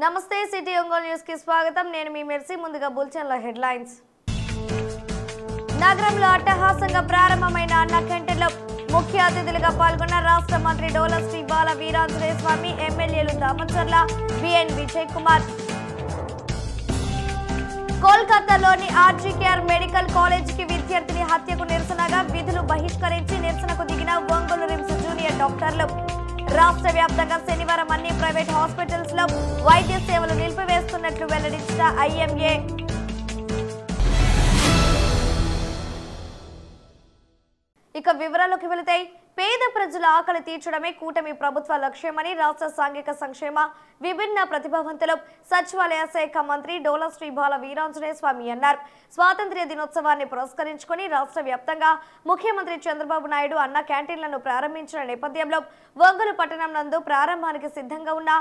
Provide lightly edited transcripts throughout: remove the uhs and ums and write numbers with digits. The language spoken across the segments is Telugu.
నమస్తే సిటీ ఒంగోలు న్యూస్ కి స్వాగతం. నేను మీ మెర్సీ. ముందుగా బులెటిన్ల హెడ్లైన్స్. నగరంలో అట్టహాసంగా ప్రారంభమైన అన్న క్యాంటీన్లో ముఖ్య అతిథులుగా పాల్గొన్న రాష్ట్ర మంత్రి డోలా శ్రీ బాల వీరాంజనేయ స్వామి, ఎమ్మెల్యేలు దామచర్ల, బిఎన్ విజయ్ కుమార్. కోల్కతాలోని ఆర్జీకేఆర్ మెడికల్ కాలేజీకి విద్యార్థిని హత్యకు నిరసనగా విధులు బహిష్కరించి నిరసనకు దిగిన ఒంగోలు రిమ్స్ జూనియర్ డాక్టర్లు. రాష్ట్ర వ్యాప్తంగా శనివారం అన్ని ప్రైవేట్ హాస్పిటల్స్ లో వైద్య సేవలు నిలిపివేస్తున్నట్లు వెల్లడించిన ఐఎంఏ. ఇక వివరాల్లోకి వెళితే, పేద ప్రజల ఆకలి తీర్చడమే కూటమి ప్రభుత్వ లక్ష్యమని రాష్ట్ర సాంఘిక సంక్షేమ విభిన్న ప్రతిభావంతులు సచివాలయ శాఖ మంత్రి డోలా శ్రీ బాల వీరాంజనేయ స్వామి అన్నారు. స్వాతంత్ర్య దినోత్సవాన్ని పురస్కరించుకుని రాష్ట్ర వ్యాప్తంగా ముఖ్యమంత్రి చంద్రబాబు నాయుడు అన్న క్యాంటీన్లను ప్రారంభించిన నేపథ్యంలో ఒంగోలు పట్టణం నందు ప్రారంభానికి సిద్ధంగా ఉన్న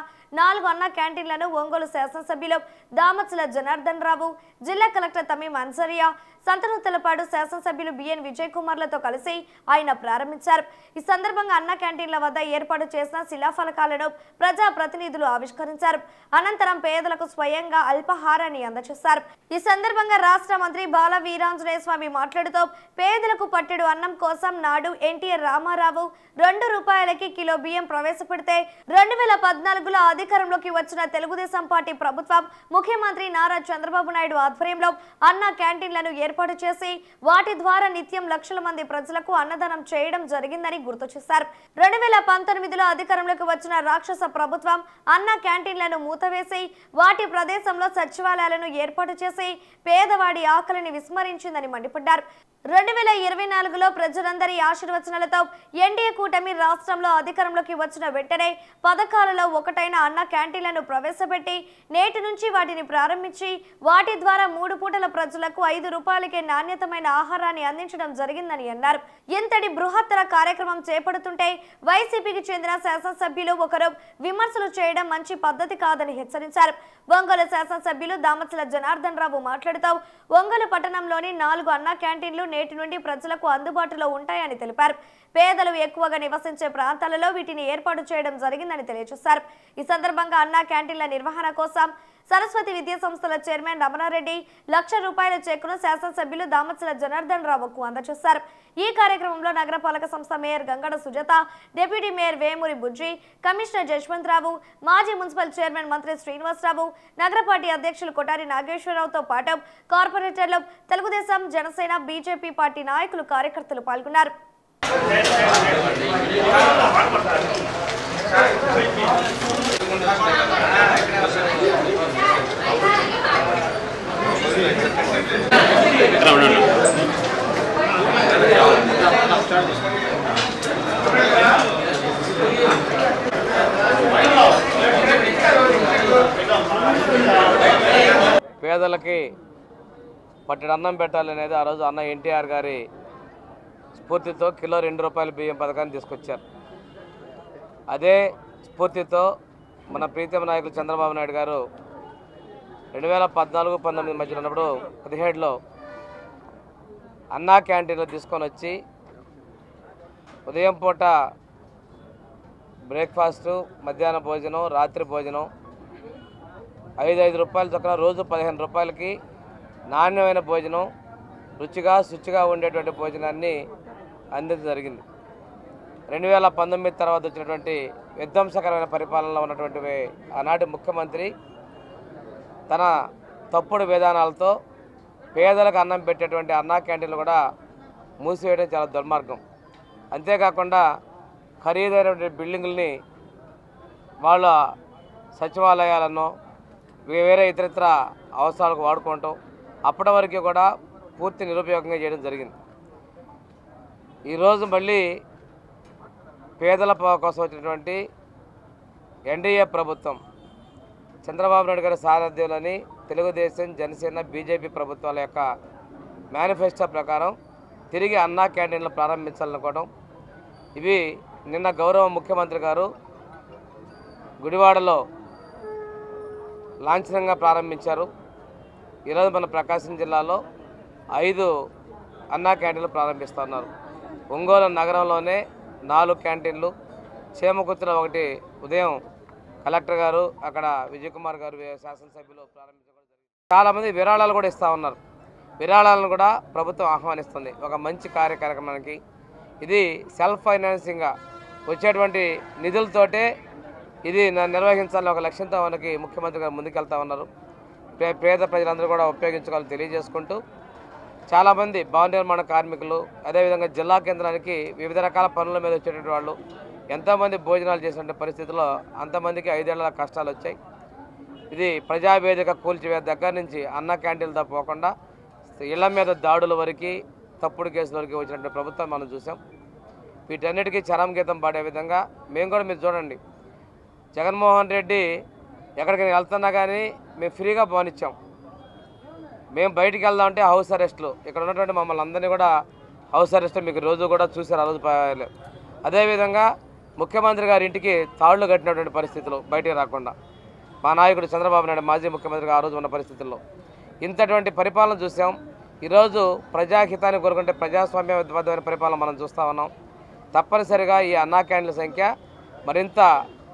4 అన్న క్యాంటీన్లను ఒంగోలు శాసనసభ్యులు దామచల జనార్దన్ రావు, జిల్లా కలెక్టర్ తమీం అన్సరియా, సంతనూతలపాడు శాసనసభ్యులు బిఎన్ విజయ్ కుమార్లతో కలిసి ఆయన ప్రారంభించారు. ఈ సందర్భంగా అన్న క్యాంటీన్ల వద్ద ఏర్పాటు చేసిన శిలాఫలకాలను ప్రజా ప్రతినిధులు ఆవిష్కరించారు. అనంతరం పేదలకు స్వయంగా అల్పాహారాన్ని అందజేశారు. ఈ సందర్భంగా రాష్ట్ర మంత్రి బాల వీరాంజనేయ స్వామి మాట్లాడుతూ, పేదలకు పట్టెడు అన్నం కోసం నాడు ఎన్టీఆర్ రామారావు 2 రూపాయలకి కిలో బియ్యం ప్రవేశపెడితే 2014లో అధికారంలోకి వచ్చిన తెలుగుదేశం పార్టీ ప్రభుత్వం ముఖ్యమంత్రి నారా చంద్రబాబు నాయుడు ఆధ్వర్యంలో అన్న క్యాంటీన్లను ఏర్పాటు చేసి వాటి ద్వారా నిత్యం లక్షల మంది ప్రజలకు అన్నదానం చేయడం జరిగిందని గుర్తు చేశారు. 2019లో అధికారంలోకి వచ్చిన రాక్షస ప్రభుత్వం అన్న క్యాంటీన్లను మూతవేసి వాటి ప్రదేశంలో సచివాలయాలను ఏర్పాటు చేసి పేదవాడి ఆకలిని విస్మరించిందని మండిపడ్డారు. 2024లో ప్రజలందరి ఆశీర్వచనాలతో ఎన్డీఏ కూటమి రాష్ట్రంలో అధికారంలోకి వచ్చిన వెంటనే పథకాలలో ఒకటైన అన్న క్యాంటీన్లను ప్రవేశపెట్టి నేటి నుంచి వాటిని ప్రారంభించి వాటి ద్వారా 3 పూటల ప్రజలకు 5 రూపాయలకే నాణ్యతమైన ఆహారాన్ని అందించడం జరిగిందని అన్నారు. ఇంతటి బృహత్తర కార్యక్రమం చేపడుతుంటే వైసీపీకి చెందిన శాసనసభ్యులు ఒకరు విమర్శలు చేయడం మంచి పద్ధతి కాదని హెచ్చరించారు. ఒంగోలు శాసనసభ్యులు దామచల జనార్దన్ రావు మాట్లాడుతూ, ఒంగోలు పట్టణంలోని 4 అన్న క్యాంటీన్లు నేటి నుండి ప్రజలకు అందుబాటులో ఉంటాయని తెలిపారు. పేదలు ఎక్కువగా నివసించే ప్రాంతాలలో వీటిని ఏర్పాటు చేయడం జరిగిందని తెలియజేశారు. ఈ సందర్భంగా అన్న క్యాంటీన్ల నిర్వహణ కోసం సరస్వతి విద్యా సంస్థల చైర్మన్ రమణారెడ్డి 1,00,000 రూపాయల చెక్కును శాసనసభ్యులు దామచల జనార్దన్ రావుకు అందజేశారు. ఈ కార్యక్రమంలో నగరపాలక సంస్థ mayor Gangada Sujatha, deputy mayor Vemuri Bujji, commissioner Jaswanth Rao, మాజీ మున్సిపల్ చైర్మన్ మంత్రి శ్రీనివాసరావు, నగర పార్టీ అధ్యక్షులు కొటారి నాగేశ్వరరావుతో పాటు కార్పొరేటర్లు, తెలుగుదేశం, జనసేన, బీజేపీ పార్టీ నాయకులు, కార్యకర్తలు పాల్గొన్నారు. పేదలకి పట్టెడు అన్నం పెట్టాలనేది ఆ రోజు అన్న ఎన్టీఆర్ గారి స్ఫూర్తితో కిలో 2 రూపాయల బియ్యం పథకాన్ని తీసుకొచ్చారు. అదే స్ఫూర్తితో మన ప్రీతమ నాయకులు చంద్రబాబు నాయుడు గారు 2014-19 మధ్యలో ఉన్నప్పుడు 17లో అన్నా క్యాంటీన్లో తీసుకొని వచ్చి ఉదయం పూట బ్రేక్ఫాస్టు, మధ్యాహ్న భోజనం, రాత్రి భోజనం 5 రూపాయల చొప్పున రోజు 15 రూపాయలకి నాణ్యమైన భోజనం, రుచిగా శుచిగా ఉండేటువంటి భోజనాన్ని అందించడం జరిగింది. 2019 తర్వాత వచ్చినటువంటి విధ్వంసకరమైన పరిపాలనలో ఉన్నటువంటి ఆనాటి ముఖ్యమంత్రి తన తప్పుడు విధానాలతో పేదలకు అన్నం పెట్టేటువంటి అన్నా క్యాంటీన్లు కూడా మూసివేయడం చాలా దుర్మార్గం. అంతేకాకుండా ఖరీదైనటువంటి బిల్డింగుల్ని వాళ్ళ సచివాలయాలను వేరే ఇతరితర అవసరాలకు వాడుకోవటం అప్పటి వరకు కూడా పూర్తి నిరుపయోగంగా చేయడం జరిగింది. ఈరోజు మళ్ళీ పేదల కోసం వచ్చినటువంటి ఎన్డీఏ ప్రభుత్వం చంద్రబాబు నాయుడు గారి సారథ్యంలోని తెలుగుదేశం, జనసేన, బీజేపీ ప్రభుత్వాల యొక్క మేనిఫెస్టో ప్రకారం తిరిగి అన్నా క్యాంటీన్లు ప్రారంభించాలనుకోవడం, ఇవి నిన్న గౌరవ ముఖ్యమంత్రి గారు గుడివాడలో లాంఛనంగా ప్రారంభించారు. ఈరోజు మన ప్రకాశం జిల్లాలో 5 అన్నా క్యాంటీన్లు ప్రారంభిస్తున్నారు. ఒంగోలు నగరంలోనే 4 క్యాంటీన్లు, చేమకుర్తిలో ఒకటి ఉదయం కలెక్టర్ గారు, అక్కడ విజయ్ కుమార్ గారు శాసనసభ్యులు ప్రారంభించడం జరిగింది. చాలామంది విరాళాలు కూడా ఇస్తూ ఉన్నారు. విరాళాలను కూడా ప్రభుత్వం ఆహ్వానిస్తుంది ఒక మంచి కార్యక్రమానికి. ఇది సెల్ఫ్ ఫైనాన్సింగ్గా వచ్చేటువంటి నిధులతోటే ఇది నిర్వహించాలని ఒక లక్ష్యంతో మనకి ముఖ్యమంత్రి గారు ముందుకెళ్తా ఉన్నారు. పేద ప్రజలందరూ కూడా ఉపయోగించుకోవాలని తెలియజేసుకుంటూ చాలామంది భవన నిర్మాణ కార్మికులు, అదేవిధంగా జిల్లా కేంద్రానికి వివిధ రకాల పనుల మీద వచ్చేటువంటి వాళ్ళు ఎంతోమంది భోజనాలు చేసిన పరిస్థితుల్లో అంతమందికి 5 ఏళ్ల కష్టాలు వచ్చాయి. ఇది ప్రజావేదిక కూల్చివేత దగ్గర నుంచి అన్న క్యాంటీన్లతో పోకుండా ఇళ్ల మీద దాడుల వరకు, తప్పుడు కేసుల వరకు వచ్చినటువంటి ప్రభుత్వం మనం చూసాం. వీటన్నిటికీ చరం గీతం పాడే విధంగా మేము కూడా, మీరు చూడండి, జగన్మోహన్ రెడ్డి ఎక్కడికైనా వెళ్తున్నా కానీ మేము ఫ్రీగా బానిచ్చాం. మేము బయటికి వెళ్దామంటే హౌస్ అరెస్టులు. ఇక్కడ ఉన్నటువంటి మమ్మల్ని అందరినీ కూడా హౌస్ అరెస్టులు మీకు రోజు కూడా చూశారు. ఆ రోజు అదేవిధంగా ముఖ్యమంత్రి గారి ఇంటికి తాళ్లు కట్టినటువంటి పరిస్థితులు, బయటికి రాకుండా మా నాయకుడు చంద్రబాబు నాయుడు మాజీ ముఖ్యమంత్రిగా ఆ రోజు ఉన్న పరిస్థితుల్లో ఇంతటువంటి పరిపాలన చూసాం. ఈరోజు ప్రజాహితాన్ని కోరుకుంటే ప్రజాస్వామ్యబద్ధమైన పరిపాలన మనం చూస్తూ ఉన్నాం. తప్పనిసరిగా ఈ అన్నా క్యాంటీన్ల సంఖ్య మరింత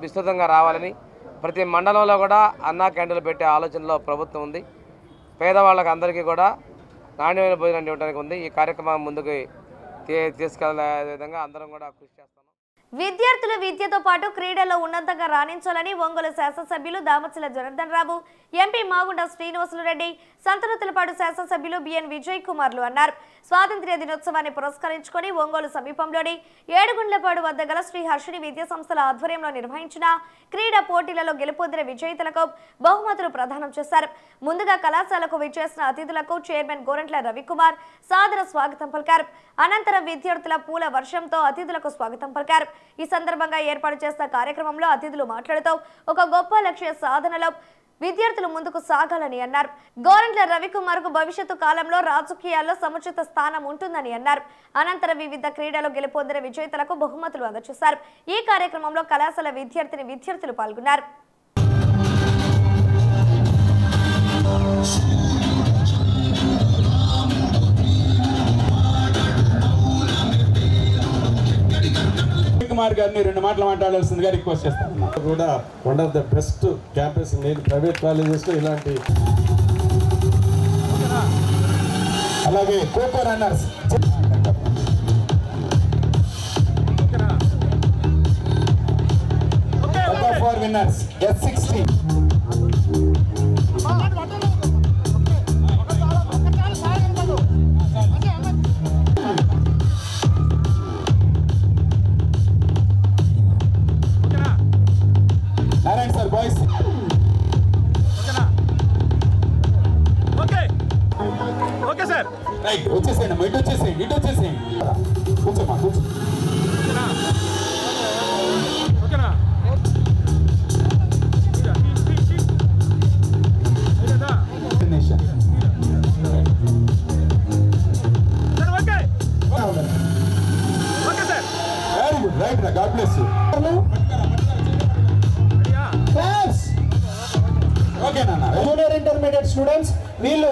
విస్తృతంగా రావాలని, ప్రతి మండలంలో కూడా అన్నా క్యాంటీన్లు పెట్టే ఆలోచనలో ప్రభుత్వం ఉంది. పేదవాళ్ళకి అందరికీ కూడా నాణ్యమైన భోజనం ఇవ్వడానికి ఉంది. ఈ కార్యక్రమం ముందుకు తీసుకెళ్లే విధంగా అందరం కూడా కృషి చేస్తాం. విద్యార్థులు విద్యతో పాటు క్రీడల్లో ఉన్నతంగా రాణించాలని ఒంగోలు శాసనసభ్యులు దామచల జనార్దన్ రావు, ఎంపీ మాగుంట శ్రీనివాసులు రెడ్డి, సంతనూతలపాడు శాసనసభ్యులు బిఎన్ విజయ్ కుమార్లు అన్నారు. స్వాతంత్ర్య దినోత్సవాన్ని పురస్కరించుకొని ఒంగోలు సమీపంలోని ఏడుగుండ్లపాడు వద్ద గల శ్రీ హర్షిణి విద్యా సంస్థల ఆధ్వర్యంలో నిర్వహించిన క్రీడా పోటీలలో గెలుపొందిన విజేతలకు బహుమతులు ప్రదానం చేశారు. ముందుగా కళాశాలకు విచ్చేసిన అతిథులకు చైర్మన్ గోరంట్ల రవికుమార్ సాదర స్వాగతం పలికారు. అనంతరం విద్యార్థుల పూల వర్షంతో అతిథులకు స్వాగతం పలికారు. ఈ సందర్భంగా ఏర్పాటు చేసిన కార్యక్రమంలో అతిథులు మాట్లాడుతూ ఒక గొప్ప లక్ష్య సాధనలో విద్యార్థులు ముందుకు సాగాలని అన్నారు. గోరంట్ల రవికుమార్ కు భవిష్యత్తు కాలంలో రాజకీయాల్లో సముచిత స్థానం ఉంటుందని అన్నారు. అనంతరం వివిధ క్రీడలు గెలుపొందిన విజేతలకు బహుమతులు అందజేశారు. ఈ కార్యక్రమంలో కళాశాల విద్యార్థులు పాల్గొన్నారు. కుమార్ గారిని 2 మాటలు మాట్లాడాల్సిందిగా రిక్వెస్ట్ చేస్తాను. కూడా one of the best campus నేను ప్రైవేట్ కాలేజెస్లో ఇలాంటి. అలాగే kho kho runners, for winners S60. Narayana sir boys. Okay sir, right. వచ్చేసేయండి, ఇటు వచ్చేసేయండి. కూర్చోమ్మా, కూర్చో. వెరీ గుడ్, రైట్ రా, గాడ్ బ్లెస్ యూ. ఓకే నాన్న. జూనియర్ ఇంటర్మీడియట్ స్టూడెంట్స్ వీళ్ళు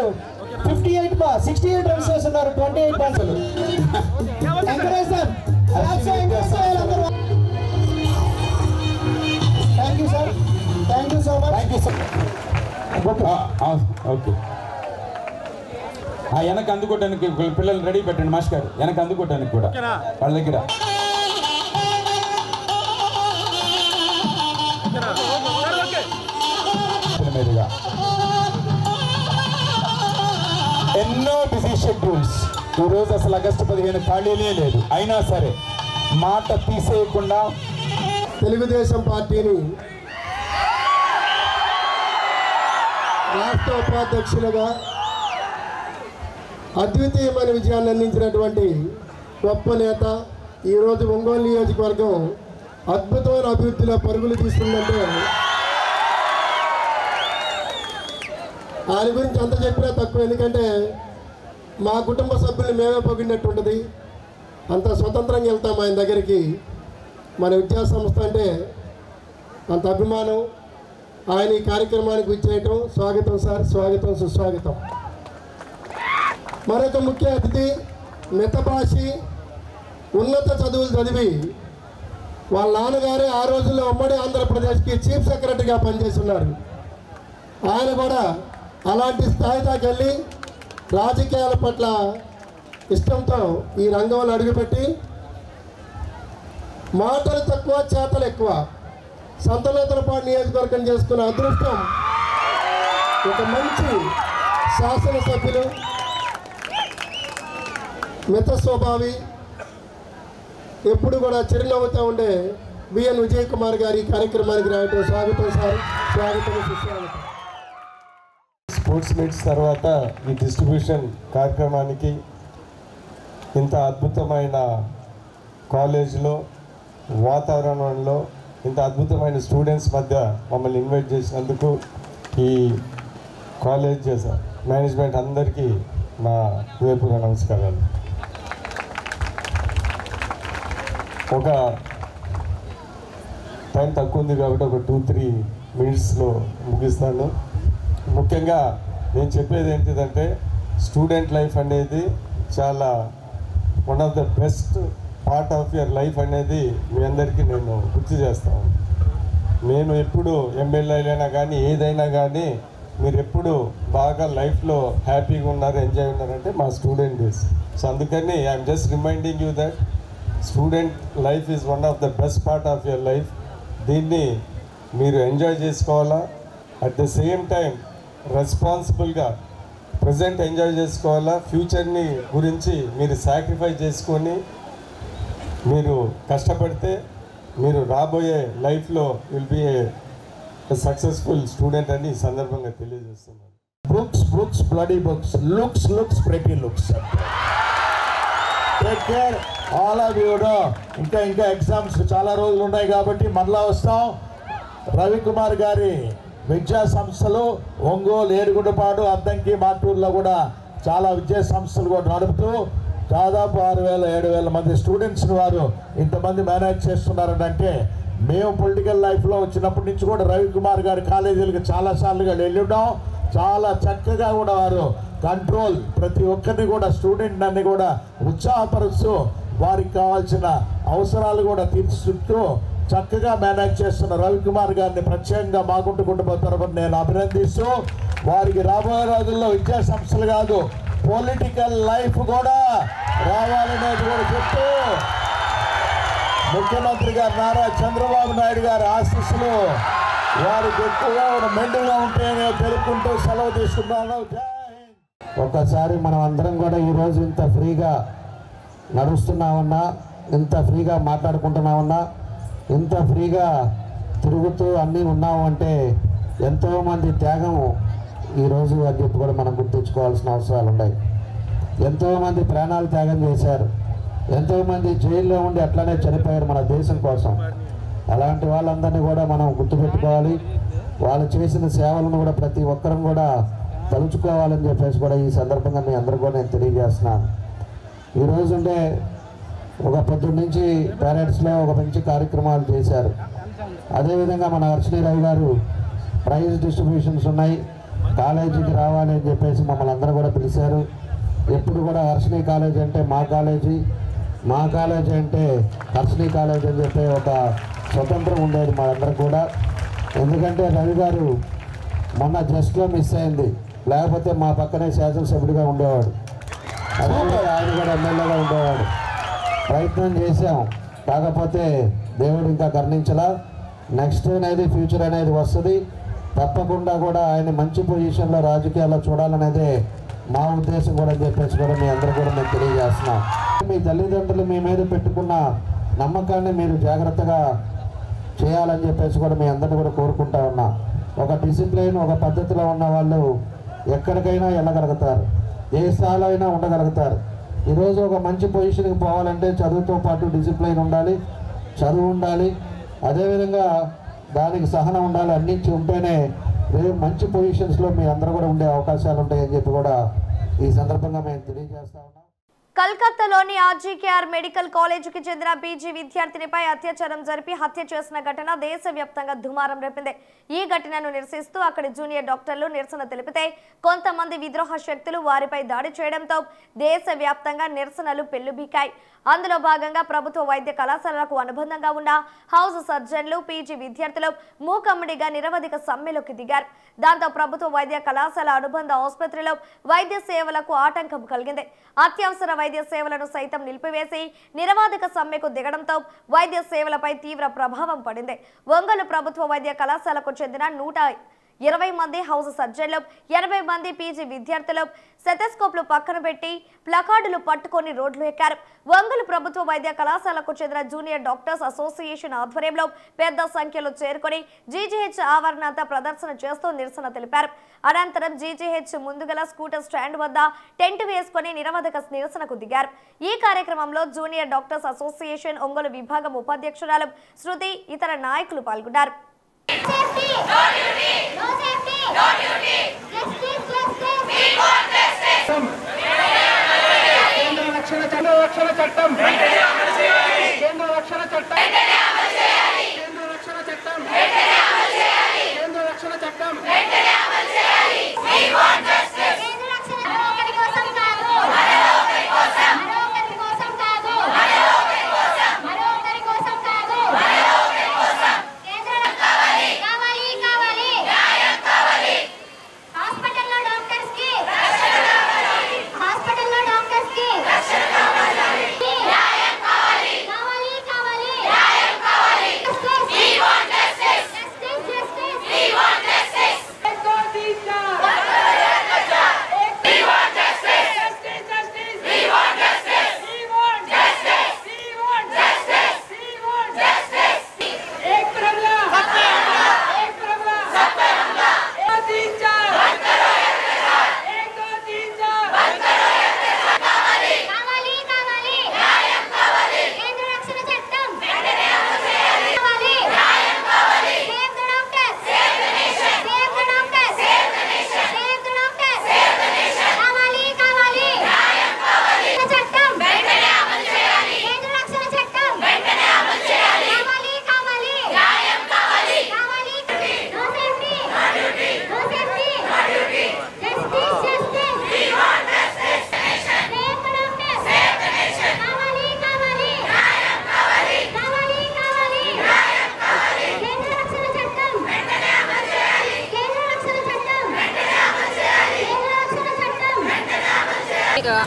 68 రన్స్ చేస్తున్నారు. 28 points. Encourage them. Thank you sir, thank you so much. Thank you sir. Okay, వెనక అందుకోవడానికి పిల్లలు రెడీ పెట్టండి. మాస్టర్ గారు వెనక అందుకోవడానికి కూడా వాళ్ళ దగ్గర. మీదుగా ఎన్నో బిజీ షెడ్యూల్స్. ఈరోజు అసలు ఆగస్టు 15 ఖాళీనే లేదు. అయినా సరే మాట తీసేయకుండా తెలుగుదేశం పార్టీని రాష్ట్ర ఉపాధ్యక్షులుగా అద్వితీయమైన విజయాన్ని అందించినటువంటి గొప్ప నేత. ఈరోజు ఒంగోలు నియోజకవర్గం అద్భుతమైన అభివృద్ధిలో పరుగులు తీస్తుందంటే ఆయన గురించి అంత చెప్పినా తక్కువ. ఎందుకంటే మా కుటుంబ సభ్యులు మేమే పొగిడినట్టు ఉంటుంది. అంత స్వతంత్రంగా వెళ్తాం ఆయన దగ్గరికి. మన విద్యా సంస్థ అంటే అంత అభిమానం. ఆయన ఈ కార్యక్రమానికి విచ్చేయటం స్వాగతం సార్, స్వాగతం, సుస్వాగతం. మరొక ముఖ్య అతిథి మితభాషి, ఉన్నత చదువులు చదివి వాళ్ళ నాన్నగారే ఆ రోజుల్లో ఉమ్మడి ఆంధ్రప్రదేశ్కి చీఫ్ సెక్రటరీగా పనిచేస్తున్నారు. ఆయన కూడా అలాంటి స్థాయి దాకా వెళ్ళి రాజకీయాల పట్ల ఇష్టంతో ఈ రంగంలో అడుగుపెట్టి మాటలు తక్కువ చేతలు ఎక్కువ సంతనూతలపాడు నియోజకవర్గం చేసుకున్న అదృష్టం ఒక మంచి శాసనసభ్యులు మిత స్వభావి ఎప్పుడు కూడా చిరునవ్వుతూ ఉండే బిఎన్ విజయ్ కుమార్ గారి కార్యక్రమానికి రావటం స్వాగతం సార్, స్వాగతం సుస్వాగతం. స్పోర్ట్స్ మీట్స్ తర్వాత ఈ డిస్ట్రిబ్యూషన్ కార్యక్రమానికి ఇంత అద్భుతమైన కాలేజ్లో వాతావరణంలో ఇంత అద్భుతమైన స్టూడెంట్స్ మధ్య మమ్మల్ని ఇన్వైట్ చేసినందుకు ఈ కాలేజ్ మేనేజ్మెంట్ అందరికీ నా హృదయపూర్వక నమస్కారాలు. ఒక టైం తక్కువ ఉంది కాబట్టి ఒక 2-3 మినిట్స్లో ముగిస్తాను. ముఖ్యంగా నేను చెప్పేది ఏంటిదంటే స్టూడెంట్ లైఫ్ అనేది చాలా one of the best part of your life అనేది మీ అందరికీ నేను గుర్తు చేస్తాను. నేను ఎప్పుడు ఎమ్మెల్యేలైనా కానీ ఏదైనా కానీ మీరు ఎప్పుడు బాగా లైఫ్లో హ్యాపీగా ఉన్నారు, ఎంజాయ్ ఉన్నారంటే మా స్టూడెంట్ డేస్. సో అందుకని I'm just reminding you that student life is one of the best part of your life. దీన్ని మీరు ఎంజాయ్ చేసుకోవాలా, అట్ ద సేమ్ టైం రెస్పాన్సిబుల్గా ప్రజెంట్ ఎంజాయ్ చేసుకోవాలా. ఫ్యూచర్ని గురించి మీరు సాక్రిఫైస్ చేసుకొని మీరు కష్టపడితే మీరు రాబోయే లైఫ్లో will be a successful student అని ఈ సందర్భంగా తెలియజేస్తున్నాను. Books bloody books, looks pretty looks. Take care all of you. ఇంకా ఎగ్జామ్స్ చాలా రోజులు ఉన్నాయి కాబట్టి మళ్ళా వస్తాం. రవికుమార్ గారి విద్యా సంస్థలు ఒంగోలు, ఏడుగుంటపాడు, అద్దంకి, మాటూరులో కూడా చాలా విద్యా సంస్థలు కూడా నడుపుతూ దాదాపు 6,000-7,000 మంది స్టూడెంట్స్ని వారు ఇంతమంది మేనేజ్ చేస్తున్నారంటే మేము పొలిటికల్ లైఫ్లో వచ్చినప్పటి నుంచి కూడా రవికుమార్ గారి కాలేజీలకు చాలాసార్లుగా వెళ్ళినాం. చాలా చక్కగా కూడా వారు కంట్రోల్ ప్రతి ఒక్కరిని కూడా స్టూడెంట్ అన్ని కూడా ఉత్సాహపరుస్తూ వారికి కావాల్సిన అవసరాలు కూడా తీర్చుతూ చక్కగా మేనేజ్ చేస్తున్న రవికుమార్ గారిని ప్రత్యేకంగా మాగుంటు కుటుంబ తరపున నేను అభినందిస్తూ వారికి రాబోయే రోజుల్లో విద్యా సంస్థలు కాదు పొలిటికల్ లైఫ్ కూడా రావాలనేది కూడా చెప్తూ ముఖ్యమంత్రి గారు నారా చంద్రబాబు నాయుడు గారి ఆశీస్సులు వారికి ఎక్కువగా మెండుగా ఉంటాయని తెలుపుకుంటూ సెలవు తీసుకున్నాను. ఒక్కసారి మనం అందరం కూడా ఈరోజు ఇంత ఫ్రీగా నడుస్తున్నామన్నా, ఇంత ఫ్రీగా మాట్లాడుకుంటున్నామన్నా, ఇంత ఫ్రీగా తిరుగుతూ అన్నీ ఉన్నాము అంటే ఎంతోమంది త్యాగం ఈరోజు అని చెప్పి కూడా మనం గుర్తుంచుకోవాల్సిన అవసరాలు ఉన్నాయి. ఎంతోమంది ప్రాణాలు త్యాగం చేశారు, ఎంతోమంది జైల్లో ఉండి అట్లానే చనిపోయారు మన దేశం కోసం. అలాంటి వాళ్ళందరినీ కూడా మనం గుర్తుపెట్టుకోవాలి. వాళ్ళు చేసిన సేవలను కూడా ప్రతి ఒక్కరం కూడా తలుచుకోవాలని చెప్పేసి కూడా ఈ సందర్భంగా మీ అందరికీ కూడా నేను తెలియజేస్తున్నాను. ఈరోజు ఉండే ఒక పొద్దున్న నుంచి పేరెంట్స్లో ఒక మంచి కార్యక్రమాలు చేశారు. అదేవిధంగా మన హర్షిని రావు గారు ప్రైజ్ డిస్ట్రిబ్యూషన్స్ ఉన్నాయి, కాలేజీకి రావాలి అని చెప్పేసి మమ్మల్ని అందరూ కూడా పిలిచారు. ఎప్పుడు కూడా హర్షిని కాలేజ్ అంటే మా కాలేజీ, మా కాలేజీ అంటే హర్షిని కాలేజ్ అని చెప్పే ఒక స్వతంత్రం ఉండేది మా అందరికి కూడా. ఎందుకంటే రవి గారు మొన్న జస్ట్లో మిస్ అయింది, లేకపోతే మా పక్కనే శాసనసభ్యుడిగా ఉండేవాడు, అదే ఆయన కూడా ఎమ్మెల్యేగా ఉండేవాడు. ప్రయత్నం చేశాం, కాకపోతే దేవుడు ఇంకా కరుణించలా. నెక్స్ట్ అనేది ఫ్యూచర్ అనేది వస్తుంది, తప్పకుండా కూడా ఆయన మంచి పొజిషన్లో రాజకీయాల్లో చూడాలనేదే మా ఉద్దేశం కూడా అని చెప్పేసి కూడా మీ అందరూ కూడా మేము తెలియజేస్తున్నాం. మీ తల్లిదండ్రులు మీ మీద పెట్టుకున్న నమ్మకాన్ని మీరు జాగ్రత్తగా చేయాలని చెప్పేసి కూడా మీ అందరిని కూడా కోరుకుంటా ఉన్నా. ఒక డిసిప్లైన్, ఒక పద్ధతిలో ఉన్న వాళ్ళు ఎక్కడికైనా వెళ్ళగలుగుతారు, ఏ స్థాయిలో అయినా ఉండగలుగుతారు. ఈరోజు ఒక మంచి పొజిషన్కి పోవాలంటే చదువుతో పాటు డిసిప్లైన్ ఉండాలి, చదువు ఉండాలి, అదేవిధంగా దానికి సహనం ఉండాలి. అన్నించి ఉంటేనే రేపు మంచి పొజిషన్స్లో మీ అందరూ కూడా ఉండే అవకాశాలు ఉంటాయని చెప్పి కూడా ఈ సందర్భంగా మేము తెలియజేస్తా ఉన్నాం. కల్కత్తాలోని ఆర్జీకేఆర్ మెడికల్ కాలేజీకి చెందిన పీజీ విద్యార్థినిపై అత్యాచారం జరిపి హత్య చేసిన ఘటన దేశవ్యాప్తంగా దుమారం రేపింది. ఈ ఘటనను నిరసిస్తూ అక్కడి జూనియర్ డాక్టర్లు నిరసన తెలిపితే కొంతమంది విద్రోహ శక్తులు వారిపై దాడి చేయడంతో దేశవ్యాప్తంగా నిరసనలు పెల్లుబీకాయి. అందులో భాగంగా ప్రభుత్వ వైద్య కళాశాలలకు అనుబంధంగా ఉన్న హౌస్ సర్జన్లు పీజీ విద్యార్థులు మూకమ్మడిగా నిరవధిక సమ్మెలోకి దిగారు. దాంతో ప్రభుత్వ వైద్య కళాశాల అనుబంధ ఆసుపత్రిలో వైద్య సేవలకు ఆటంకం కలిగింది. అత్యవసర వైద్య సేవలను సైతం నిలిపివేసి నిరవధిక సమ్మెకు దిగడంతో వైద్య సేవలపై తీవ్ర ప్రభావం పడింది. ఒంగోలు ప్రభుత్వ వైద్య కళాశాలకు చెందిన 120 మంది హౌస్ సర్జన్లు 80 మంది పీజీ విద్యార్థులు సెటెస్కోప్లు పక్కన పెట్టి ప్లకార్డులు పట్టుకొని రోడ్లు ఎక్కారు. ఒంగోలు ప్రభుత్వ వైద్య కళాశాలకు చెందిన జూనియర్ డాక్టర్స్ అసోసియేషన్ ఆధ్వర్యంలో పెద్ద సంఖ్యలో చేరుకొని జీజీహెచ్ ఆవరణంతా ప్రదర్శన చేస్తూ నిరసన తెలిపారు. అనంతరం జీజీహెచ్ ముందుగల స్కూటర్ స్టాండ్ వద్ద టెంట్ వేసుకొని నిరవధిక నిరసనకు దిగారు. ఈ కార్యక్రమంలో జూనియర్ డాక్టర్స్ అసోసియేషన్ ఒంగోలు విభాగం ఉపాధ్యక్షురాలు శృతి ఇతర నాయకులు పాల్గొన్నారు.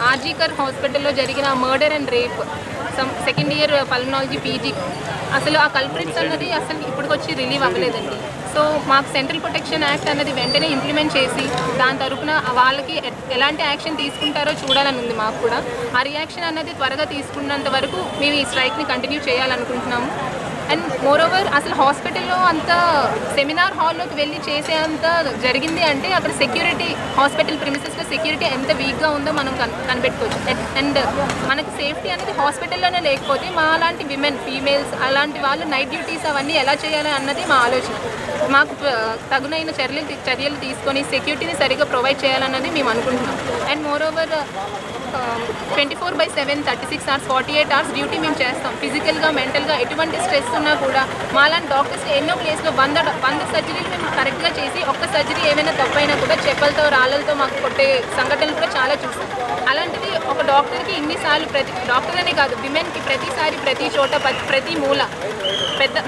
ఆర్జీకర్ హాస్పిటల్లో జరిగిన murder and rape second year pulmonology PG అసలు ఆ కల్ప్రిట్స్ అన్నది అసలు ఇప్పటికొచ్చి రిలీవ్ అవ్వలేదండి. సో మాకు సెంట్రల్ ప్రొటెక్షన్ యాక్ట్ అన్నది వెంటనే ఇంప్లిమెంట్ చేసి దాని తరపున వాళ్ళకి ఎలాంటి యాక్షన్ తీసుకుంటారో చూడాలని ఉంది. మాకు కూడా ఆ రియాక్షన్ అన్నది త్వరగా తీసుకున్నంత వరకు మేము ఈ స్ట్రైక్ని కంటిన్యూ చేయాలనుకుంటున్నాము. అండ్ మోరోవర్ అసలు హాస్పిటల్లో అంత సెమినార్ హాల్లోకి వెళ్ళి చేసే అంత జరిగింది అంటే అక్కడ సెక్యూరిటీ హాస్పిటల్ ప్రిమిసెస్లో సెక్యూరిటీ ఎంత వీక్గా ఉందో మనం కనిపెట్టుకోవచ్చు. అండ్ మనకి సేఫ్టీ అనేది హాస్పిటల్లోనే లేకపోతే మా అలాంటి విమెన్ ఫీమేల్స్ అలాంటి వాళ్ళు నైట్ డ్యూటీస్ అవన్నీ ఎలా చేయాలి అన్నది మా ఆలోచన. మాకు తగునైన చర్యలు తీసుకొని సెక్యూరిటీని సరిగ్గా ప్రొవైడ్ చేయాలన్నది మేము అనుకుంటున్నాం. And moreover 24/7 36 hours 48 hours duty మేము చేస్తాం. ఫిజికల్గా మెంటల్గా ఎటువంటి స్ట్రెస్ ఉన్నా కూడా మాలాంటి డాక్టర్స్ ఎన్నో ప్లేస్లో 100 సర్జరీలు మేము కరెక్ట్గా చేసి ఒక్క సర్జరీ ఏమైనా తప్పైనా కూడా చెప్పలతో రాళ్ళతో మాకు కొట్టే సంఘటనలు కూడా చాలా చూస్తాం. అలాంటిది ఒక డాక్టర్కి ఇన్నిసార్లు డాక్టర్ అనే కాదు విమెన్కి ప్రతిసారి ప్రతి చోట ప్రతి మూల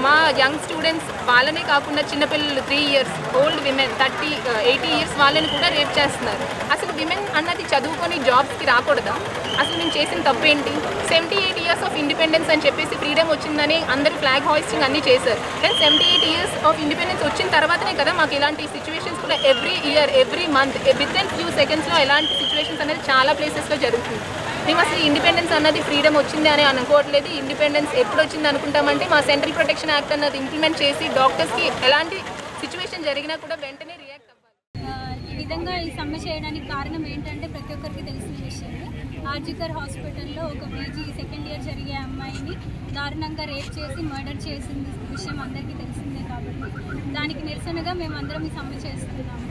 మా యంగ్ స్టూడెంట్స్ వాళ్ళనే కాకుండా చిన్నపిల్లలు 3 years ఓల్డ్ విమెన్ 30-80 years వాళ్ళని కూడా రేప్ చేస్తున్నారు. అసలు విమెన్ అన్నది చదువుకొని జాబ్స్కి రాకూడదా? అసలు మేము చేసిన తప్పేంటి? 78 years ఆఫ్ ఇండిపెండెన్స్ అని చెప్పేసి ఫ్రీడమ్ వచ్చిందని అందరూ ఫ్లాగ్ హాయిస్టింగ్ అన్నీ చేశారు. కానీ 78 years ఆఫ్ ఇండిపెండెన్స్ వచ్చిన తర్వాతనే కదా మాకు ఇలాంటి సిచ్యువేషన్స్ కూడా every year every month within few సెకండ్స్లో ఇలాంటి సిచ్యువేషన్స్ అనేది చాలా ప్లేసెస్లో జరుగుతుంది. మేము అసలు ఇండిపెండెన్స్ అన్నది ఫ్రీడమ్ వచ్చింది అని అనుకోవట్లేదు. ఇండిపెండెన్స్ ఎప్పుడు వచ్చింది అనుకుంటామంటే మా సెంట్రల్ ప్రొటెక్షన్ యాక్ట్ అన్నది ఇంప్లిమెంట్ చేసి డాక్టర్స్కి ఎలాంటి సిచ్యువేషన్ జరిగినా కూడా వెంటనే రియాక్ట్ అవ్వాలి. ఈ విధంగా ఈ సమ్మె చేయడానికి కారణం ఏంటంటే ప్రతి ఒక్కరికి తెలిసిన విషయమే. ఆర్జీకర్ హాస్పిటల్లో ఒక పీజీ సెకండ్ ఇయర్ జరిగే అమ్మాయిని దారుణంగా రేప్ చేసి మర్డర్ చేసిన విషయం అందరికీ తెలిసిందే. కాబట్టి దానికి నిరసనగా మేమందరం ఈ సమ్మె చేస్తున్నాము.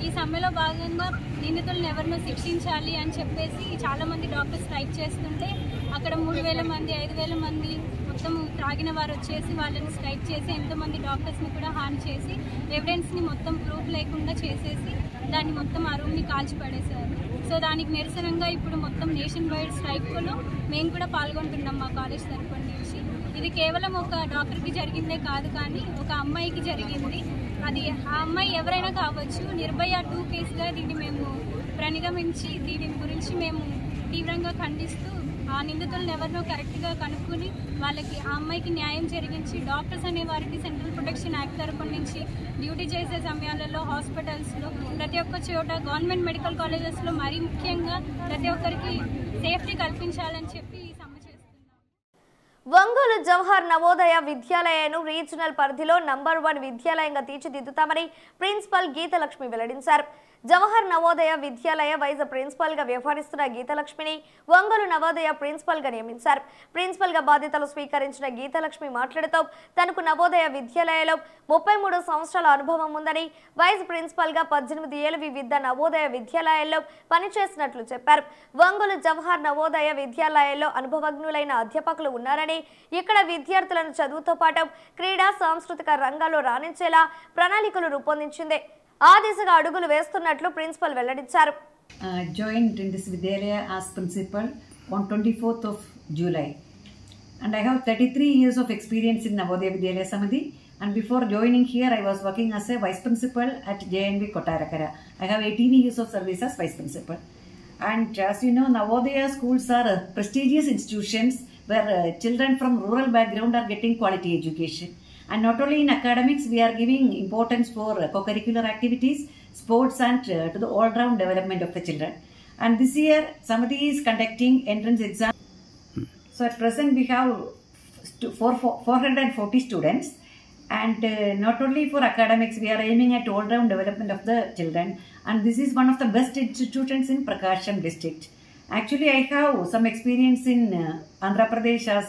ఈ సమ్మెలో భాగంగా నిందితులను ఎవరినో శిక్షించాలి అని చెప్పేసి చాలామంది డాక్టర్స్ స్ట్రైక్ చేస్తుంటే అక్కడ 3,000 మంది 5,000 మంది మొత్తం త్రాగిన వారు వచ్చేసి వాళ్ళని స్ట్రైక్ చేసి ఎంతోమంది డాక్టర్స్ని కూడా హాని చేసి ఎవిడెన్స్ని మొత్తం ప్రూఫ్ లేకుండా చేసేసి దాన్ని మొత్తం ఆ రూమ్ని కాల్చి పడేశారు. సో సో దానికి నిరసనంగా ఇప్పుడు మొత్తం నేషన్ వైడ్ స్ట్రైక్లో మేము కూడా పాల్గొంటున్నాం మా కాలేజ్ తరఫున నుంచి. ఇది కేవలం ఒక డాక్టర్కి జరిగిందే కాదు, కానీ ఒక అమ్మాయికి జరిగింది. అది ఆ అమ్మాయి ఎవరైనా కావచ్చు. నిర్భయ 2 కేసుగా దీన్ని మేము ప్రణిగమించి దీని గురించి మేము తీవ్రంగా ఖండిస్తూ ఆ నిందితులను ఎవరినో కరెక్ట్గా కనుక్కొని వాళ్ళకి ఆ అమ్మాయికి న్యాయం జరిగించి, డాక్టర్స్ అనే వారికి సెంట్రల్ ప్రొటెక్షన్ యాక్ట్ తరఫున నుంచి డ్యూటీ చేసే సమయాలలో హాస్పిటల్స్లో ప్రతి ఒక్క చోట గవర్నమెంట్ మెడికల్ కాలేజెస్లో మరీ ముఖ్యంగా ప్రతి ఒక్కరికి సేఫ్టీ కల్పించాలని చెప్పి ఈ సమ్మె చేస్తున్నాం. ఒంగోలు జవహర్ నవోదయ విద్యాలయను రీజనల్ పరిధిలో నంబర్ 1 విద్యాలయంగా తీర్చిదిద్దుతామని ప్రిన్సిపల్ గీతలక్ష్మి వెల్లడించారు. జవహర్ నవోదయ విద్యాలయ వైస్ ప్రిన్సిపల్ గా వ్యవహరిస్తున్న గీతలక్ష్మిని ఒంగోలు నవోదయ ప్రిన్సిపల్ గా నియమించారు. ప్రిన్సిపల్ గా బాధ్యతలు స్వీకరించిన గీతలక్ష్మి మాట్లాడుతూ తనకు నవోదయ విద్యాలయంలో 33 సంవత్సరాల అనుభవం ఉందని, వైస్ ప్రిన్సిపల్ గా 18 ఏళ్లు వివిధ నవోదయ విద్యాలయాల్లో పనిచేసినట్లు చెప్పారు. ఒంగోలు జవహర్ నవోదయ విద్యాలయాల్లో అనుభవజ్ఞులైన అధ్యాపకులు ఉన్నారని, ఇక్కడ విద్యార్థులను చదువుతో పాటు క్రీడా సాంస్కృతిక రంగాల్లో రాణించేలా ప్రణాళికలు రూపొందించింది. ఆ దిశగా అడుగులు వేస్తున్నట్లు ప్రిన్సిపల్ వెల్లడించారు. Joined in this Vidyalaya as principal on 24th of July, and I have 33 years of experience in Navodaya Vidyalaya Samadi, and before joining here I was working as a vice principal at JNV Kottarakara. I have 18 years of service as vice principal, and as you know, Navodaya schools are prestigious institutions where children from rural background are getting quality education. And not only in academics, we are giving importance for co-curricular activities, sports, and to the all-round development of the children. And this year, Samadhi is conducting entrance exam. So at present, we have 440 students. And not only for academics, we are aiming at all-round development of the children. And this is one of the best institutions in Prakasham district. Actually, I have some experience in Andhra Pradesh as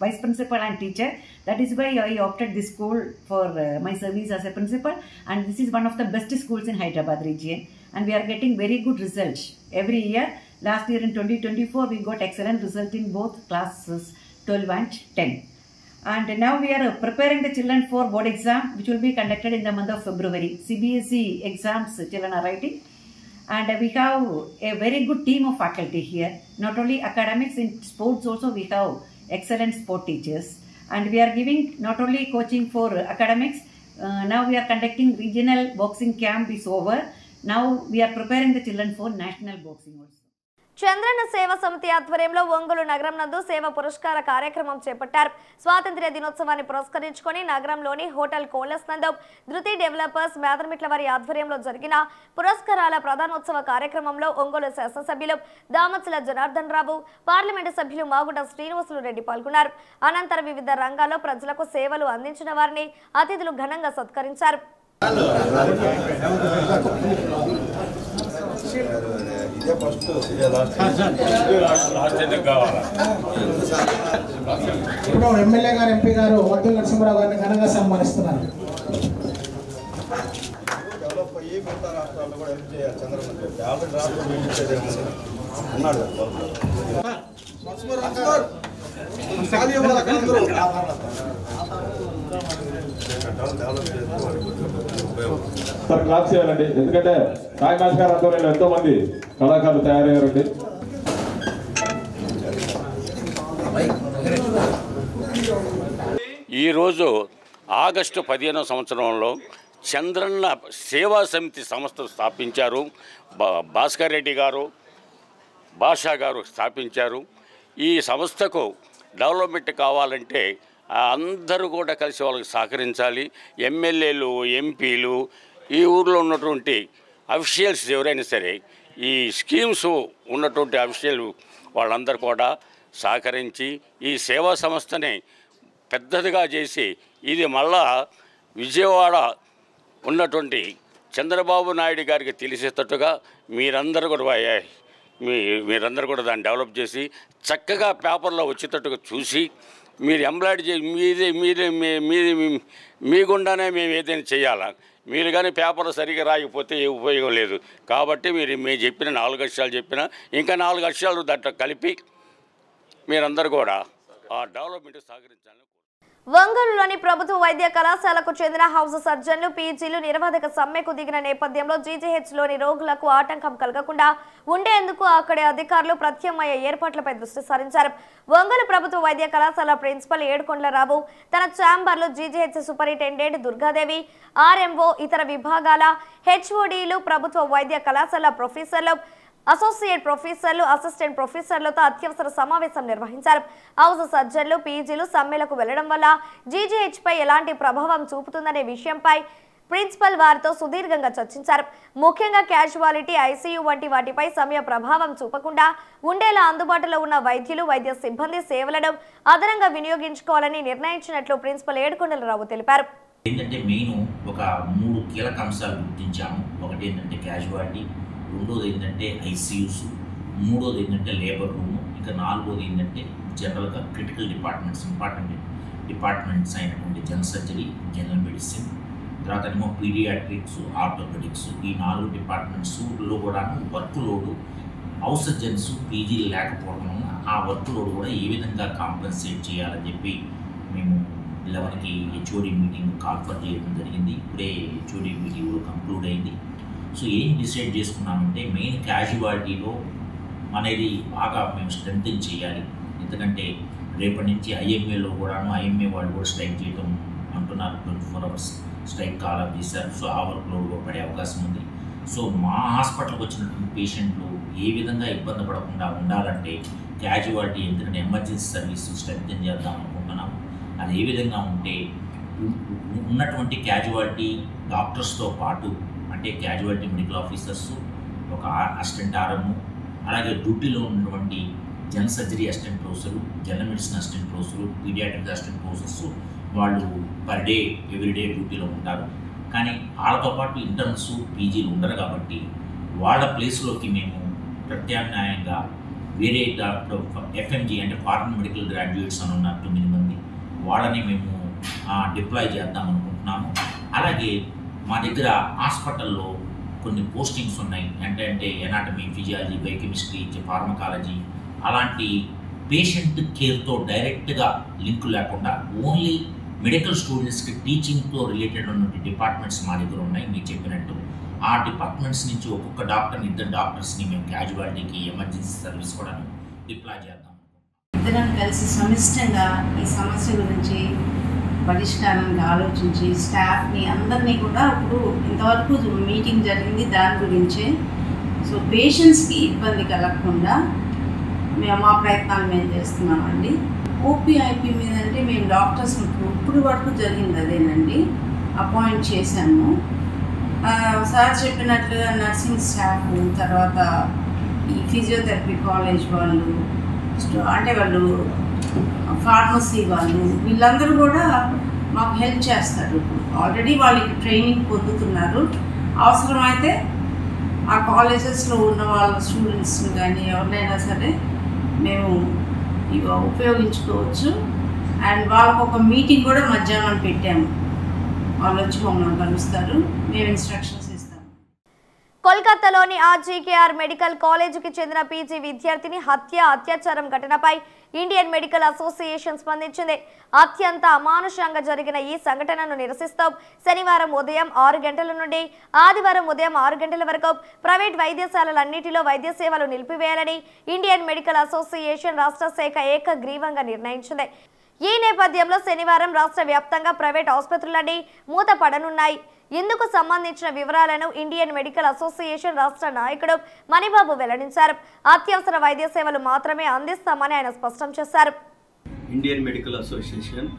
vice principal and teacher. That is why I opted this school for my service as a principal. And this is one of the best schools in Hyderabad region. And we are getting very good results every year. Last year in 2024, we got excellent result in both classes 12 and 10. And now we are preparing the children for board exam, which will be conducted in the month of February. CBSE exams children are writing. And we have a very good team of faculty here. Not only academics, in sports also we have excellent sport teachers. And we are giving not only coaching for academics, now we are conducting regional boxing camp is over. Now we are preparing the children for national boxing also. Chandranna సేవ సమితి ఆధ్వర్యంలో ఒంగోలు నగరం నందు సేవ పురస్కార కార్యక్రమం చేపట్టారు. స్వాతంత్ర్య దినోత్సవాన్ని పురస్కరించుకొని నగరంలోని హోటల్ కోలస్ నందు ధృతి డెవలపర్స్ మేదర్మిట్ల వారి ఆధ్వర్యంలో జరిగిన పురస్కారాల ప్రధానోత్సవ కార్యక్రమంలో ఒంగోలు శాసనసభ్యులు దామచల జనార్దన్ రావు, పార్లమెంటు సభ్యులు మాగుంట శ్రీనివాసులు రెడ్డి పాల్గొన్నారు. అనంతరం వివిధ రంగాల్లో ప్రజలకు సేవలు అందించిన వారిని అతిథులు ఘనంగా సత్కరించారు. ఇప్పుడు ఎమ్మెల్యే గారు, ఎంపీ గారు వద్దుల నరసింహరావు గారిని ఘనంగా సన్మానిస్తున్నారు. సార్ క్లాస్ చేయాలండి, ఎందుకంటే సాయినాథ్ గారు ఆధ్వర్యంలో ఎంతో మంది కళాకారులు తయారయ్యారండి. ఈరోజు ఆగస్టు 15వ సంవత్సరంలో చంద్రన్న సేవా సమితి సంస్థ స్థాపించారు. భాస్కర్ రెడ్డి గారు, భాషా గారు స్థాపించారు. ఈ సంస్థకు డెవలప్మెంట్ కావాలంటే అందరూ కూడా కలిసి వాళ్ళకి సహకరించాలి. ఎమ్మెల్యేలు, ఎంపీలు, ఈ ఊర్లో ఉన్నటువంటి అఫీషియల్స్ ఎవరైనా సరే, ఈ స్కీమ్స్ ఉన్నటువంటి అఫీషియల్ వాళ్ళందరూ కూడా సహకరించి ఈ సేవా సంస్థని పెద్దదిగా చేసి ఇది మళ్ళా విజయవాడ ఉన్నటువంటి చంద్రబాబు నాయుడు గారికి తెలిసేటట్టుగా మీరందరూ కూడా దాన్ని డెవలప్ చేసి చక్కగా పేపర్లో వచ్చేటట్టుగా చూసి మీరు ఎంప్లాయిడ్ మీ గుండానే మేము ఏదైనా చేయాలా. మీరు కానీ పేపర్లు సరిగ్గా రాయకపోతే ఏ ఉపయోగం లేదు. కాబట్టి మేము చెప్పిన 4 అక్షరాలు చెప్పినా ఇంకా 4 అక్షరాలు దాంట్లో కలిపి మీరందరూ కూడా ఆ డెవలప్మెంట్ సహకరించాలని. ఒంగోలులోని ప్రభుత్వ వైద్య కళాశాలకు చెందిన హౌస్ సర్జన్లు పీజీలు నిరవధిక సమ్మెకు దిగిన నేపథ్యంలో జీజీహెచ్లోని రోగులకు ఆటంకం కలగకుండా ఉండేందుకు అక్కడి అధికారులు ప్రత్యామ్నాయ ఏర్పాట్లపై దృష్టి సారించారు. ఒంగోలు ప్రభుత్వ వైద్య కళాశాల ప్రిన్సిపల్ ఏడుకొండలరావు తన ఛాంబర్లో జీజీహెచ్ సూపరింటెండెంట్ దుర్గాదేవి, ఆర్ఎంఓ, ఇతర విభాగాల హెచ్ఓడీలు, ప్రభుత్వ వైద్య కళాశాల ప్రొఫెసర్లు, అసోసియేట్ ప్రొఫెసర్లు, అసిస్టెంట్ ప్రొఫెసర్లతో అత్యవసర సమావేశం నిర్వహించారు. హౌస్ సర్జన్లు పీజీలు సమ్మెలకు వెళ్లడం వల్ల జీజీహెచ్ పై ఎలాంటి ప్రభావం చూపుతుందనే విషయంపై ప్రిన్సిపల్ వారితో సుదీర్ఘంగా చర్చించారు. ముఖ్యంగా క్యాజువాలిటీ, ఐసీయూ వంటి వాటిపై సమయ ప్రభావం చూపకుండా ఉండేలా అందుబాటులో ఉన్న వైద్యులు, వైద్య సిబ్బంది సేవలను అదనంగా వినియోగించుకోవాలని నిర్ణయించినట్లు ప్రిన్సిపల్ ఏడుకొండలరావు తెలిపారు. ఏంటంటే మెయిన్ ఒక 3 కీలక అంశాలు గుర్తించాము. ఒకటి ఏంటంటే క్యాజువాలిటీ, రెండోది ఏంటంటే ఐసీయూస్, మూడోది ఏంటంటే లేబర్ రూము, ఇంకా నాలుగోది ఏంటంటే జనరల్గా క్రిటికల్ డిపార్ట్మెంట్స్, ఇంపార్టెంట్ డిపార్ట్మెంట్స్ అయినటువంటి జనరల్ సర్జరీ, జనరల్ మెడిసిన్, తర్వాత ఏమో పీడియాట్రిక్స్, ఆర్థోపెడిక్స్, ఈ 4 డిపార్ట్మెంట్స్లో కూడా వర్క్ లోడు హౌస్ సర్జన్స్ పీజీలు లేకపోవడం వల్ల ఆ వర్క్ లోడ్ కూడా ఏ విధంగా కాంపెన్సేట్ చేయాలని చెప్పి మేము 11కి హెచ్ఓడి మీటింగ్ కాల్ఫర్ చేయడం జరిగింది. ఇప్పుడే హెచ్ఓడి మీటింగ్ కంక్లూడ్ అయింది. సో ఏం డిసైడ్ చేసుకున్నామంటే మెయిన్ క్యాజువాలిటీలో అనేది బాగా మేము స్ట్రెంథెన్ చేయాలి. ఎందుకంటే రేపటి నుంచి ఐఎంఏలో కూడాను ఐఎంఏ వాళ్ళు కూడా స్ట్రైక్ చేయడం అంటున్నారు. 24 hours స్ట్రైక్ కాల్ ఆఫ్ చేశారు. సో ఆ వర్క్ లోడ్ కూడా పడే అవకాశం ఉంది. సో మా హాస్పిటల్కి వచ్చినటువంటి పేషెంట్లు ఏ విధంగా ఇబ్బంది పడకుండా ఉండాలంటే క్యాజువాలిటీ, ఎందుకంటే ఎమర్జెన్సీ సర్వీస్ స్ట్రెంథెన్ చేద్దాం అనుకుంటున్నాము. అది ఏ విధంగా ఉంటే ఉన్నటువంటి క్యాజువాలిటీ డాక్టర్స్తో పాటు అంటే క్యాజువాలిటీ మెడికల్ ఆఫీసర్స్, ఒక అసిస్టెంట్ ఆర్ఎంఓ, అలాగే డ్యూటీలో ఉన్నటువంటి general surgery assistant professor, general medicine assistant professor, paediatric assistant professors వాళ్ళు పర్ డే ఎవ్రీడే డ్యూటీలో ఉంటారు. కానీ వాళ్ళతో పాటు ఇంటర్న్స్, పీజీలు ఉండరు కాబట్టి వాళ్ళ ప్లేస్లోకి మేము ప్రత్యామ్నాయంగా వేరే ఎఫ్ఎంజీ అంటే ఫారెన్ మెడికల్ గ్రాడ్యుయేట్స్ అని ఉన్నారు 9 మంది, వాళ్ళని మేము డిప్లాయ్ చేద్దాం అనుకుంటున్నాము. అలాగే మా దగ్గర హాస్పిటల్లో కొన్ని పోస్టింగ్స్ ఉన్నాయి. అంటే ఎనాటమీ, ఫిజియాలజీ, బయోకెమిస్ట్రీ, ఫార్మకాలజీ, అలాంటి పేషెంట్ కేర్తో డైరెక్ట్గా లింక్ లేకుండా ఓన్లీ మెడికల్ స్టూడెంట్స్కి టీచింగ్తో రిలేటెడ్ ఉన్నటువంటి డిపార్ట్మెంట్స్ మా దగ్గర ఉన్నాయి. మీకు చెప్పినట్టు ఆ డిపార్ట్మెంట్స్ నుంచి ఒక్కొక్క డాక్టర్ని, 2 డాక్టర్స్ని మేము క్యాజువాలిటీకి, ఎమర్జెన్సీ సర్వీస్ కూడా డిప్లాయ్ చేద్దాం. ఇద్దరం కలిసి సమిష్టంగా ఈ సమస్య గురించి పరిష్కారానికి ఆలోచించి స్టాఫ్ని అందరినీ కూడా ఇప్పుడు ఇంతవరకు మీటింగ్ జరిగింది దాని గురించే. సో పేషెంట్స్కి ఇబ్బంది కలగకుండా మేము మా ప్రయత్నాలు మేము చేస్తున్నామండి. ఓపీఐపీ మీద అంటే మేము డాక్టర్స్ ఇప్పుడు వరకు జరిగింది అదేనండి, అపాయింట్ చేశాము. సార్ చెప్పినట్లుగా నర్సింగ్ స్టాఫ్, తర్వాత ఈ ఫిజియోథెరపీ కాలేజ్ వాళ్ళు, అంటే వాళ్ళు ఫార్మసీ వాళ్ళు, వీళ్ళందరూ కూడా మాకు హెల్ప్ చేస్తారు. ఆల్రెడీ వాళ్ళకి ట్రైనింగ్ పొందుతున్నారు. అవసరమైతే ఆ కాలేజెస్లో ఉన్న వాళ్ళ స్టూడెంట్స్ని కానీ ఎవరినైనా సరే మేము ఇవి ఉపయోగించుకోవచ్చు. అండ్ వాళ్ళకు ఒక మీటింగ్ కూడా మధ్యాహ్నం పెట్టాము. వాళ్ళు వచ్చి మమ్మల్ని కలుస్తారు, మేము ఇన్స్ట్రక్షన్స్ ఇస్తాము. కోల్కతాలోని ఆర్జీకేఆర్ మెడికల్ కాలేజీకి చెందిన పీజీ విద్యార్థిని అత్యాచారం ఘటనపై ఇండియన్ మెడికల్ అసోసియేషన్ స్పందించింది. అత్యంత అమానుషంగా జరిగిన ఈ సంఘటనను నిరసిస్తూ శనివారం ఉదయం 6 గంటల నుండి ఆదివారం ఉదయం 6 గంటల వరకు ప్రైవేట్ వైద్యశాలలన్నిటిలో వైద్య సేవలు నిలిపివేయాలని ఇండియన్ మెడికల్ అసోసియేషన్ రాష్ట్ర శాఖ ఏకగ్రీవంగా నిర్ణయించింది. ఈ నేపథ్యంలో శనివారం రాష్ట్ర వ్యాప్తంగా ప్రైవేట్ ఆసుపత్రులన్నీ మూతపడనున్నాయి. ఇందుకు సంబంధించిన వివరాలను ఇండియన్ మెడికల్ అసోసియేషన్ రాష్ట్ర నాయకుడు మణిబాబు వెల్లడించారు. అత్యవసర వైద్య సేవలు మాత్రమే అందిస్తామని ఆయన స్పష్టం చేశారు. ఇండియన్ మెడికల్ అసోసియేషన్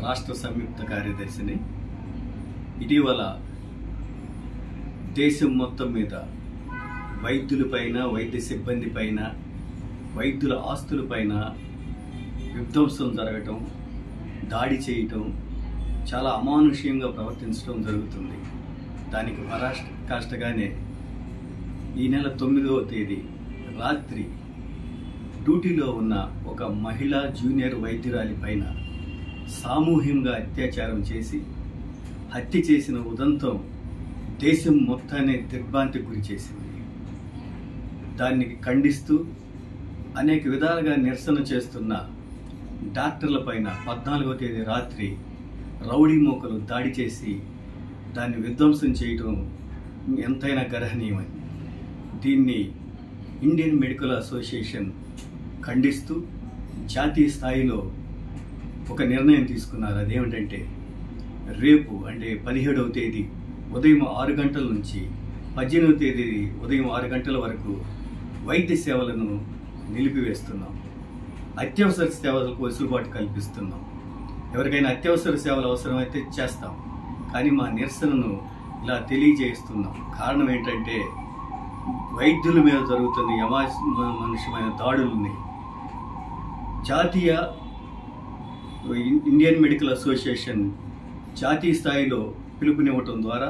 రాష్ట్ర సంయుక్త కార్యదర్శిని ఇటీవల దేశం మొత్తం మీద వైద్యులపైన, వైద్య సిబ్బంది పైన, వైద్యుల ఆస్తులపైన విధ్వంసం జరగటం, దాడి చేయటం, చాలా అమానుష్యంగా ప్రవర్తించడం జరుగుతుంది. దానికి పరాకాష్ఠగానే ఈ నెల 9వ తేదీ రాత్రి డ్యూటీలో ఉన్న ఒక మహిళా జూనియర్ వైద్యురాలి పైన సామూహికంగా అత్యాచారం చేసి హత్య చేసిన ఉదంతం దేశం మొత్తాన్ని దిగ్భ్రాంతికి గురి చేసింది. దాన్ని ఖండిస్తూ అనేక విధాలుగా నిరసన చేస్తున్న డాక్టర్ల పైన 14వ తేదీ రాత్రి రౌడీ మూకలు దాడి చేసి దాన్ని విధ్వంసం చేయటం ఎంతైనా గర్హనీయమని దీన్ని ఇండియన్ మెడికల్ అసోసియేషన్ ఖండిస్తూ జాతీయ స్థాయిలో ఒక నిర్ణయం తీసుకున్నారు. అదేమిటంటే రేపు అంటే 17వ తేదీ ఉదయం 6 గంటల నుంచి 18వ తేదీ ఉదయం 6 గంటల వరకు వైద్య సేవలను నిలిపివేస్తున్నాం. అత్యవసర సేవలకు వెసులుబాటు కల్పిస్తున్నాం. ఎవరికైనా అత్యవసర సేవలు అవసరమైతే చేస్తాం, కానీ మా నిరసనను ఇలా తెలియజేస్తున్నాం. కారణం ఏంటంటే వైద్యుల మీద జరుగుతున్న అమానుషమైన దాడుల్ని జాతీయ ఇండియన్ మెడికల్ అసోసియేషన్ జాతీయ స్థాయిలో పిలుపునివ్వటం ద్వారా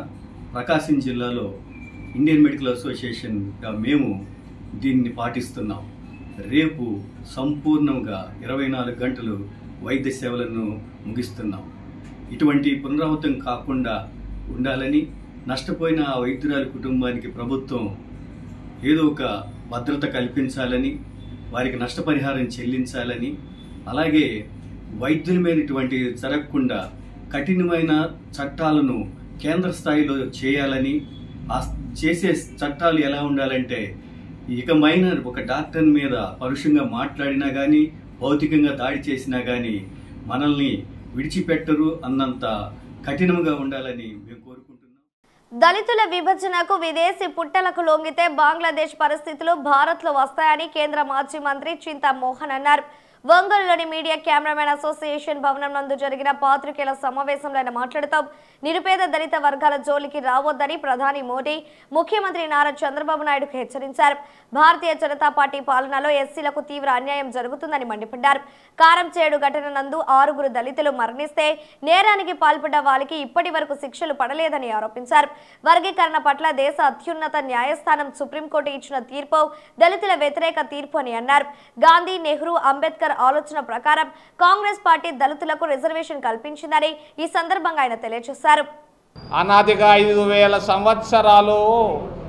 ప్రకాశం జిల్లాలో ఇండియన్ మెడికల్ అసోసియేషన్గా మేము దీన్ని పాటిస్తున్నాం. రేపు సంపూర్ణంగా 24 గంటలు వైద్య సేవలను ముగిస్తున్నాం. ఇటువంటి పునరావృతం కాకుండా ఉండాలని, నష్టపోయిన ఆ వైద్యురాలి కుటుంబానికి ప్రభుత్వం ఏదో ఒక భద్రత కల్పించాలని, వారికి నష్టపరిహారం చెల్లించాలని, అలాగే వైద్యుల మీద ఇటువంటి జరగకుండా కఠినమైన చట్టాలను కేంద్ర స్థాయిలో చేయాలని, ఆ చేసే చట్టాలు ఎలా ఉండాలంటే ఇక మైనర్ ఒక డాక్టర్ మీద పరుషంగా మాట్లాడినా కానీ, భౌతికంగా దాడి చేసినా కానీ మనల్ని విడిచిపెట్టరు అన్నంత కఠినంగా ఉండాలని మేము కోరుకుంటున్నాం. దళితుల విభజనకు విదేశీ పుట్టలకు లొంగితే బంగ్లాదేశ్ పరిస్థితులు భారత్లో వస్తాయని కేంద్ర మాజీ మంత్రి చింతా మోహన్ అన్నారు. ఒంగోలులోని మీడియా కెమెరామెన్ అసోసియేషన్ భవనం నందు జరిగిన పాత్రికేయుల సమావేశంలో ఆయన మాట్లాడుతూ నిరుపేద దళిత వర్గాల జోలికి రావద్దని ప్రధాని మోడీ, ముఖ్యమంత్రి నారా చంద్రబాబు నాయుడుకు హెచ్చరించారు. భారతీయ జనతా పార్టీ పాలనలో ఎస్సీలకు తీవ్ర అన్యాయం జరుగుతుందని మండిపడ్డారు. కారంచేడు ఘటన నందు 6 దళితులు మరణిస్తే నేరానికి పాల్పడ్డ వారికి ఇప్పటి వరకు శిక్షలు పడలేదని ఆరోపించారు. వర్గీకరణ పట్ల దేశ అత్యున్నత న్యాయస్థానం సుప్రీంకోర్టు ఇచ్చిన తీర్పు దళితుల వ్యతిరేక తీర్పు అని అన్నారు. గాంధీ, నెహ్రూ, అంబేద్కర్ ఆలోచన ప్రకారం కాంగ్రెస్ పార్టీ దళితులకు రిజర్వేషన్ కల్పించిందని ఈ సందర్భంగా ఆయన తెలియజేశారు. అనాదిగా 5000 సంవత్సరాలు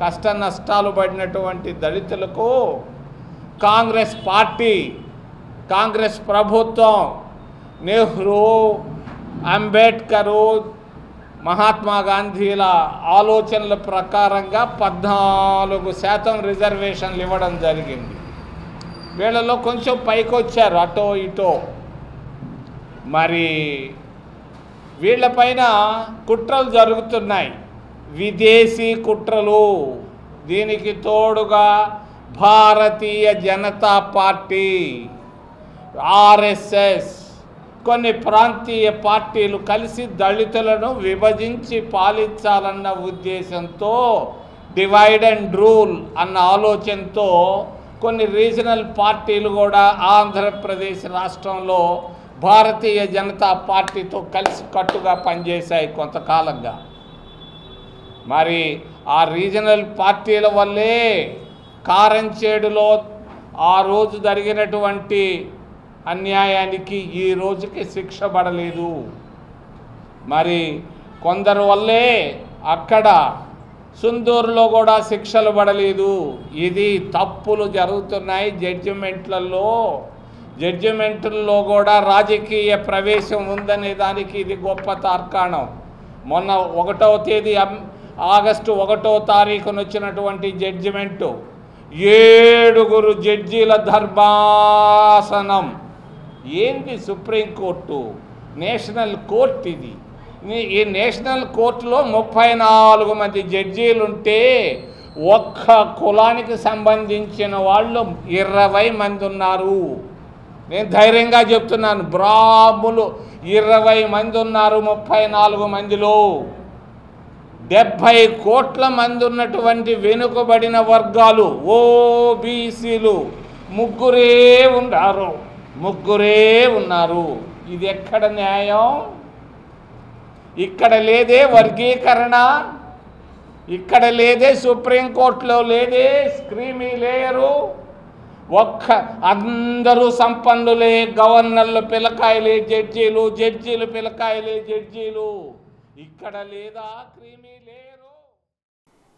కష్ట నష్టాలు పడినటువంటి దళితులకు కాంగ్రెస్ పార్టీ, కాంగ్రెస్ ప్రభుత్వం, నెహ్రూ, అంబేద్కరు, మహాత్మా గాంధీల ఆలోచనల ప్రకారంగా 14% రిజర్వేషన్లు ఇవ్వడం జరిగింది. వీళ్ళలో కొంచెం పైకి వచ్చారు అటో ఇటో. మరి వీళ్ళపైన కుట్రలు జరుగుతున్నాయి, విదేశీ కుట్రలు. దీనికి తోడుగా భారతీయ జనతా పార్టీ, ఆర్ఎస్ఎస్, కొన్ని ప్రాంతీయ పార్టీలు కలిసి దళితులను విభజించి పాలించాలన్న ఉద్దేశంతో, డివైడ్ అండ్ రూల్ అన్న ఆలోచనతో కొన్ని రీజనల్ పార్టీలు కూడా ఆంధ్రప్రదేశ్ రాష్ట్రంలో భారతీయ జనతా పార్టీతో కలిసి కట్టుగా పనిచేశాయి కొంతకాలంగా. మరి ఆ రీజనల్ పార్టీల వల్లే కారంచేడులో ఆ రోజు జరిగినటువంటి అన్యాయానికి ఈ రోజుకి శిక్ష పడలేదు. మరి కొందరు వల్లే అక్కడ సుందూరులో కూడా శిక్షలు పడలేదు. ఇది తప్పులు జరుగుతున్నాయి జడ్జిమెంట్లలో కూడా రాజకీయ ప్రవేశం ఉందనే దానికి ఇది గొప్ప తార్కాణం. మొన్న 1వ తేదీ ఆగస్టు 1వ తారీఖున వచ్చినటువంటి జడ్జిమెంటు 7 జడ్జీల ధర్మాసనం. ఏంది సుప్రీంకోర్టు, నేషనల్ కోర్టు ఇది. ఈ నేషనల్ కోర్టులో 34 మంది జడ్జీలుంటే ఒక్క కులానికి సంబంధించిన వాళ్ళు 20 మంది ఉన్నారు. నేను ధైర్యంగా చెప్తున్నాను, బ్రాహ్మణులు 20 మంది ఉన్నారు. 34 మందిలో 70 కోట్ల మంది ఉన్నటువంటి వెనుకబడిన వర్గాలు ఓబీసీలు ముగ్గురే ఉన్నారు. ఇది ఎక్కడ న్యాయం? ఇక్కడ లేదే వర్గీకరణ, ఇక్కడ లేదే సుప్రీంకోర్టులో లేదే స్క్రీమీ లేయరు. అందరూ సంపన్నులే, గవర్నర్లు పిలకాయలే జడ్జీలు, జడ్జీలు పిలకాయలే జడ్జీలు. ఇక్కడ లేదా క్రీమీ లేయరు.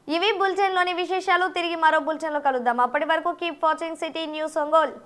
ఇవి బులెటిన్లోని విశేషాలు. తిరిగి మరో బులెటిన్లో కలుద్దాం. అప్పటి వరకు keep watching city news Ongole.